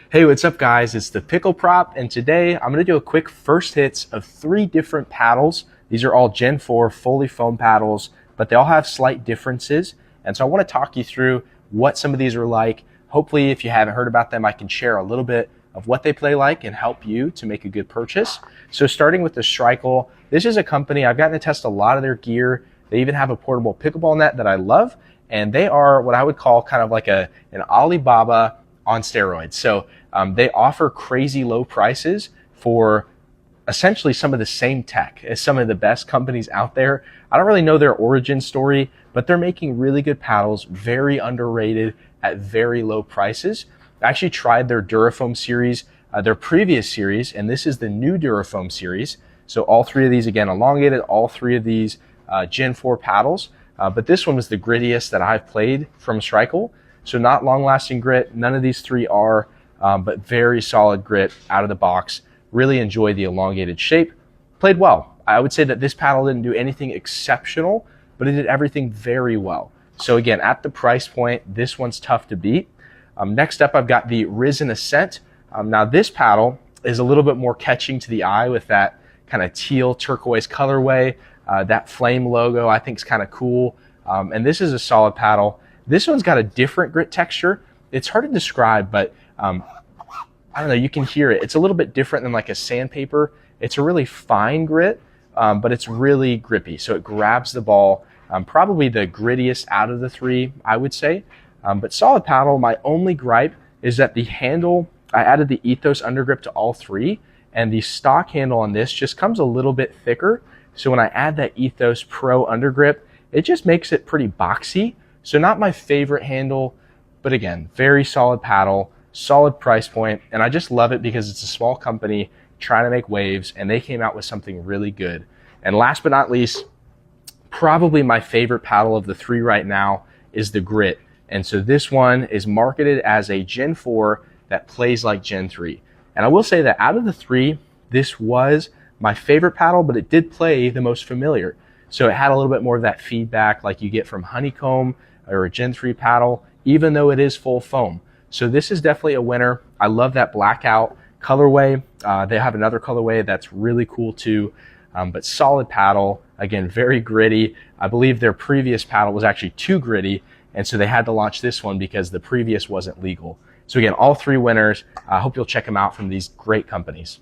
Hey, what's up guys? It's the Pickle Prop, and today I'm going to do a quick first hits of 3 different paddles. These are all Gen 4 fully foam paddles, but they all have slight differences. And so I want to talk you through what some of these are like. Hopefully, if you haven't heard about them, I can share a little bit of what they play like and help you to make a good purchase. So starting with the Strikel, this is a company, I've gotten to test a lot of their gear. They even have a portable pickleball net that I love, and they are what I would call kind of like an Alibaba on steroids. So they offer crazy low prices for essentially some of the same tech as some of the best companies out there. I don't really know their origin story, but they're making really good paddles, very underrated at very low prices. I actually tried their Durafoam series, their previous series, and this is the new Durafoam series. So all 3 of these, again, elongated, all 3 of these Gen 4 paddles. But this one was the grittiest that I've played from Strikel. So not long-lasting grit. None of these 3 are, but very solid grit out of the box. Really enjoy the elongated shape. Played well. I would say that this paddle didn't do anything exceptional, but it did everything very well. So again, at the price point, this one's tough to beat. Next up, I've got the Risen Ascent. Now this paddle is a little bit more catching to the eye with that kind of teal turquoise colorway. That flame logo I think is kind of cool. And this is a solid paddle. This one's got a different grit texture. It's hard to describe, but I don't know, you can hear it. It's a little bit different than like a sandpaper. It's a really fine grit, but it's really grippy. So it grabs the ball, probably the grittiest out of the 3, I would say. But solid paddle. My only gripe is that the handle, I added the Ethos undergrip to all 3, and the stock handle on this just comes a little bit thicker. So when I add that Ethos Pro undergrip, it just makes it pretty boxy. So not my favorite handle, but again, very solid paddle, solid price point, and I just love it because it's a small company trying to make waves, and they came out with something really good. And last but not least, probably my favorite paddle of the 3 right now is the Grit. And so this one is marketed as a Gen 4 that plays like Gen 3. And I will say that out of the 3, this was my favorite paddle, but it did play the most familiar. So it had a little bit more of that feedback like you get from Honeycomb or a Gen 3 paddle, even though it is full foam. So this is definitely a winner. I love that blackout colorway. They have another colorway that's really cool too, but solid paddle. Again, very gritty. I believe their previous paddle was actually too gritty, and so they had to launch this one because the previous wasn't legal. So again, all 3 winners. I hope you'll check them out from these great companies.